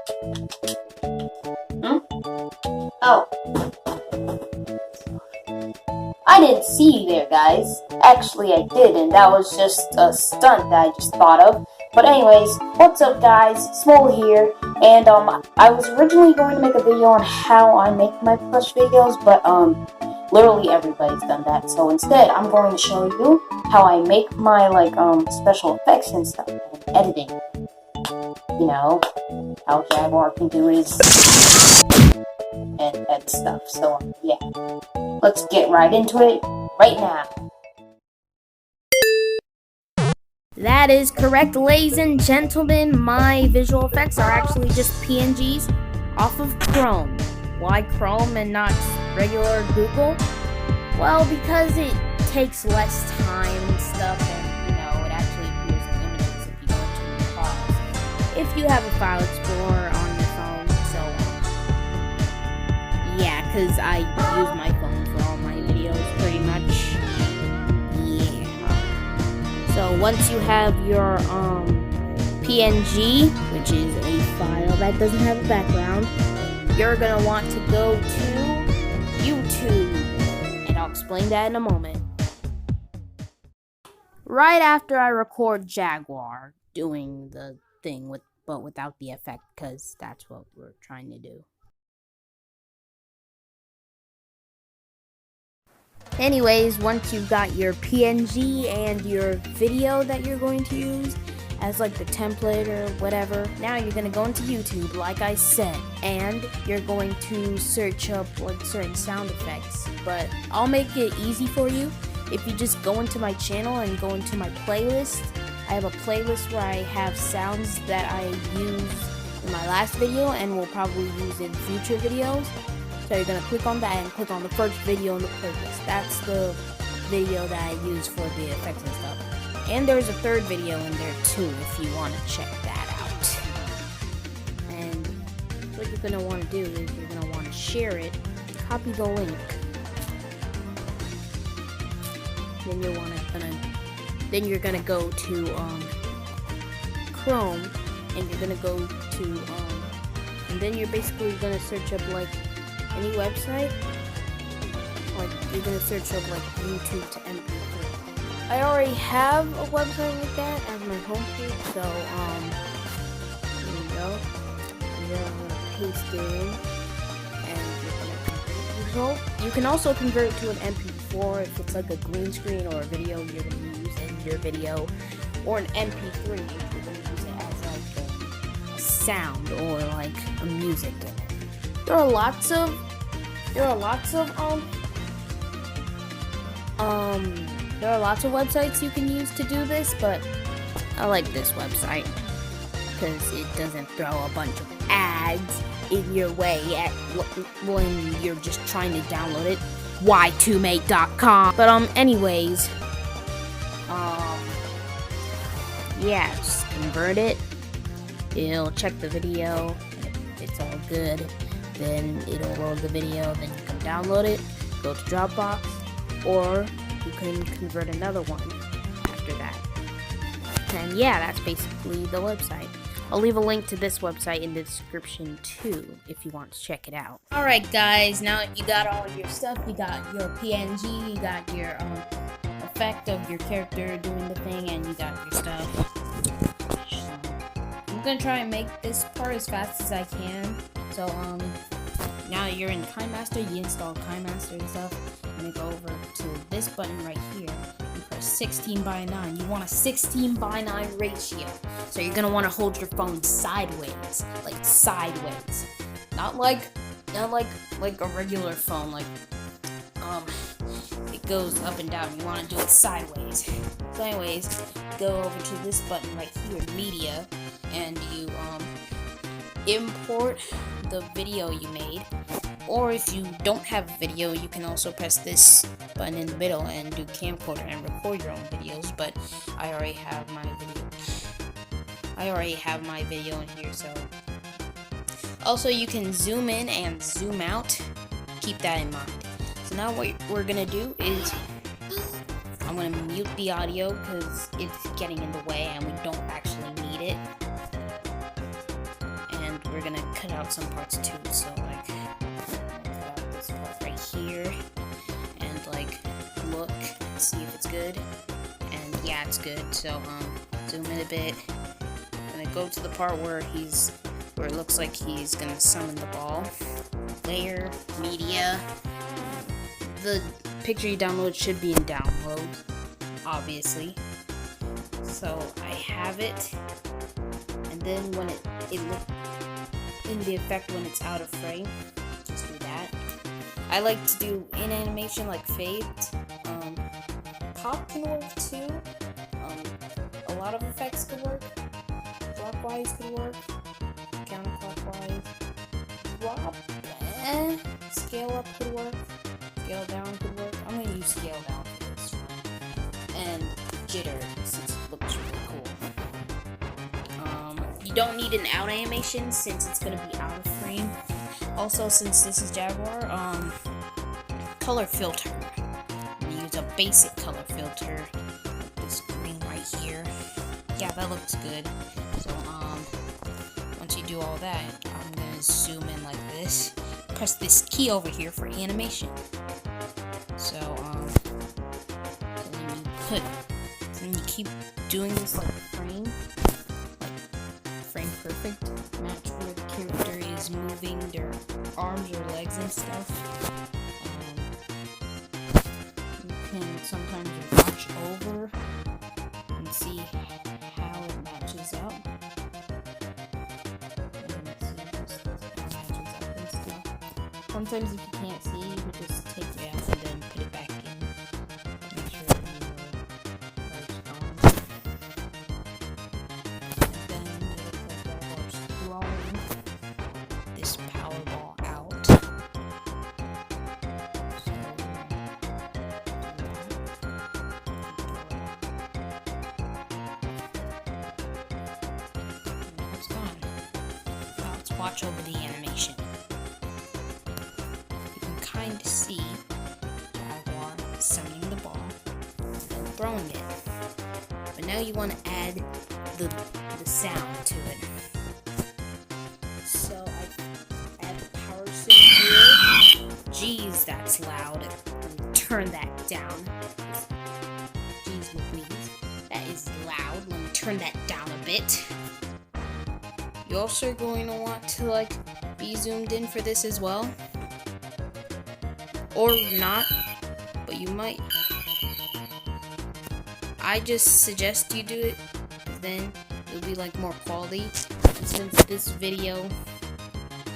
Hmm? Oh. I didn't see you there, guys. Actually, I did, and that was just a stunt that I just thought of. But anyways, what's up, guys? Smol here, and I was originally going to make a video on how I make my plush videos, but literally everybody's done that. So instead, I'm going to show you how I make my special effects and stuff, and editing. You know how Jaguar can do his and stuff. So yeah. Let's get right into it right now. That is correct, ladies and gentlemen. My visual effects are actually just PNGs off of Chrome. Why Chrome and not regular Google? Well, because it takes less time and stuff, and it actually appears in images if you go to your files. If you have a file explorer on your phone, so yeah, because I use my phone for all my videos pretty much. Yeah. So once you have your PNG, which is a file that doesn't have a background, you're gonna want to go to YouTube, and I'll explain that in a moment. Right after I record Jaguar doing the thing but without the effect, because that's what we're trying to do. Anyways, once you've got your PNG and your video that you're going to use as like the template or whatever, now you're going to go into YouTube, like I said, and you're going to search up like certain sound effects. But I'll make it easy for you if you just go into my channel and go into my playlist. I have a playlist where I have sounds that I used in my last video and will probably use in future videos. So you're going to click on that and click on the first video in the playlist. That's the video that I use for the effects and stuff. And there's a third video in there too if you want to check that out. And what you're going to want to do is you're going to want to share it, copy the link. Then you're going to go to Chrome, and you're going to go to and then you're basically going to search up like any website. Like you're gonna search up like YouTube to MP3. I already have a website like that as my homepage, so here we go. And then I'm gonna paste it in, and you can also convert it to an MP4 if it's like a green screen or a video you're gonna use in your video, or an MP3 if you're gonna use it as like a sound or like a music in it. There are lots of websites you can use to do this, but I like this website because it doesn't throw a bunch of ads in your way when you're just trying to download it. y2mate.com. But anyways, yeah, just convert it. It'll check the video. If it's all good, then it'll load the video, then you can download it, go to Dropbox, or you can convert another one after that. And yeah, that's basically the website. I'll leave a link to this website in the description too, if you want to check it out. Alright guys, now that you got all your stuff, you got your PNG, you got your effect of your character doing the thing, and you got your stuff. I'm gonna try and make this part as fast as I can. So now that you're in Kinemaster, you install Kinemaster and stuff, and you go over to this button right here and press 16:9. You want a 16:9 ratio. So you're gonna want to hold your phone sideways, not like a regular phone, like it goes up and down. You want to do it sideways. So anyways, go over to this button right here, media, and you import the video you made. Or if you don't have a video, you can also press this button in the middle and do camcorder and record your own videos. But I already have my video in here. So also you can zoom in and zoom out. Keep that in mind. So now what we're gonna do is I'm gonna mute the audio because it's getting in the way and we don't actually need it. And we're we're gonna cut out some parts too. So like, cut out this part right here, and like, look, see if it's good. And yeah, it's good. So zoom in a bit. I'm gonna go to the part where it looks like he's gonna summon the ball. Layer, media. The picture you download should be in download, obviously. So I have it, and then when it look in the effect when it's out of frame, just do that. I like to do in animation like fades. Pop can work too. A lot of effects could work. Clockwise could work. Counterclockwise. Drop. Scale up could work. Scale down could work. I'm gonna use scale down for this one. And jitter, since it looks really cool. You don't need an out animation since it's gonna be out of frame. Also, since this is Jaguar, color filter. I'm gonna use a basic color filter. Like this green right here. Yeah, that looks good. So, once you do all that, I'm gonna zoom in like this. Press this key over here for animation. So, then you keep doing this like frame perfect, match where the character is moving their arms or legs and stuff. You can sometimes watch over and see how it matches up. Sometimes if you can't see, you can just take it out and then put it back in. Make sure you merge on. And then it looks like Jaguar's throwing this power ball out. Now it's gone. Now let's watch over the animation. Kind to see Jaguar summoning the ball and throwing it. But now you want to add the sound to it. So I add the power suit here. Jeez, that's loud. Turn that down. Jeez Louise. That is loud. Let me turn that down a bit. You're also going to want to like be zoomed in for this as well. Or not, but you might. I just suggest you do it, then it'll be like more quality. And since this video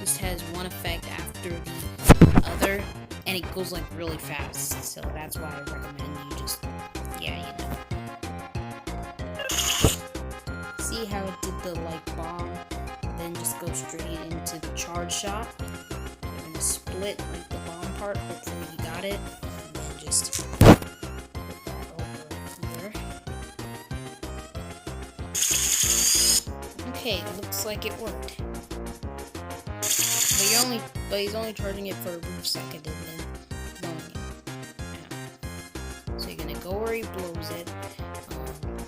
just has one effect after the other, and it goes like really fast, so that's why I recommend you just, yeah, you know. See how it did the like bomb, then just go straight into the charge shot. You're gonna split like the bomb part, hopefully you got it, and then just put that over here. Okay, looks like it worked. But he's only charging it for a brief second and then blowing it. So you're gonna go where he blows it.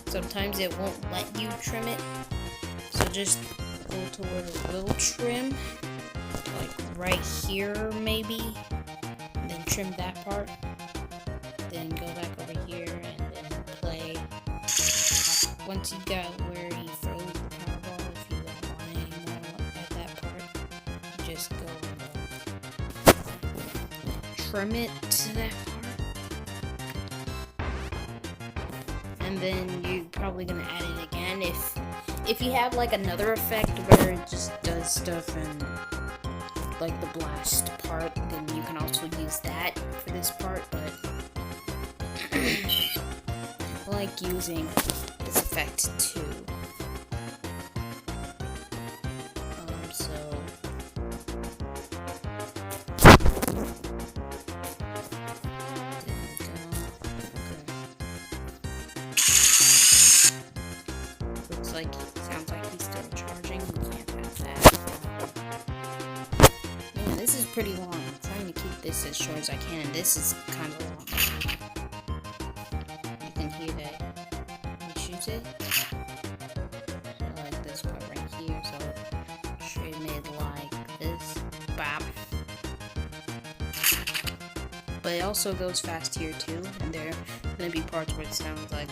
Sometimes it won't let you trim it, so just go to where it will trim, like right here maybe, and then trim that part. Then go back over here and then play. Once you got where he throws the Powerball, if you don't want it anymore at that part, just go and trim it to that part. And then you're probably gonna add it again if you have like another effect where it just does stuff and like the blast part, then you can also use that for this part, but I like using this effect too. Sounds like he's still charging. We can't have that. Man, this is pretty long. I'm trying to keep this as short as I can, and this is kind of long. You can hear that he shoots it. So like this part right here, so straight mid but it also goes fast here too, and there are gonna be parts where it sounds like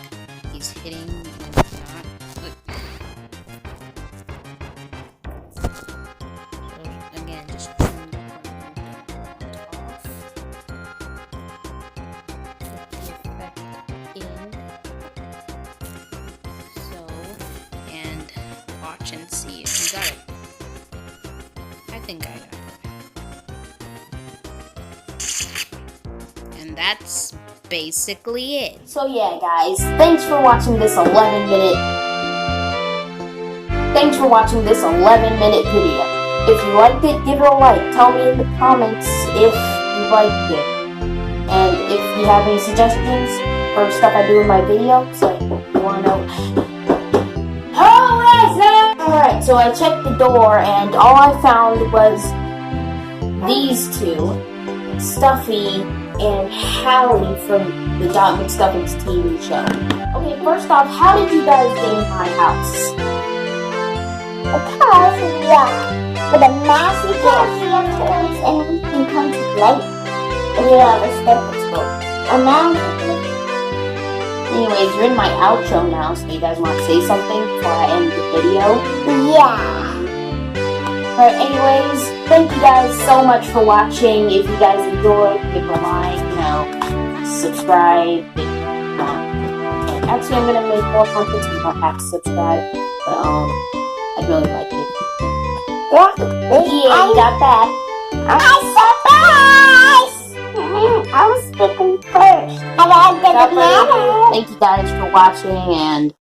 he's hitting when he's not. So again, just turn the off. Put the effect in. So, and watch and see if you got it. I think I got it. And that's basically it. So yeah, guys, thanks for watching this 11-minute video. If you liked it, give it a like. Tell me in the comments if you liked it. And if you have any suggestions for stuff I do in my videos, like you wanna know. Alright, so I checked the door and all I found was these two, Stuffy and Hallie from the Dot McStuffins TV show. Okay, first off, how did you guys get in my house? Because with a massive family of toys and we can come to play. And we have a stethoscope. Anyways, you're in my outro now, so you guys want to say something before I end the video? Yeah. Alright, anyways, thank you guys so much for watching. If you guys enjoyed, give a like, subscribe. Actually, I'm gonna make more content so you don't have to subscribe. But I'd really like it. Yeah, you got that. Surprise! I was speaking first. And I got the banana. Thank you guys for watching, and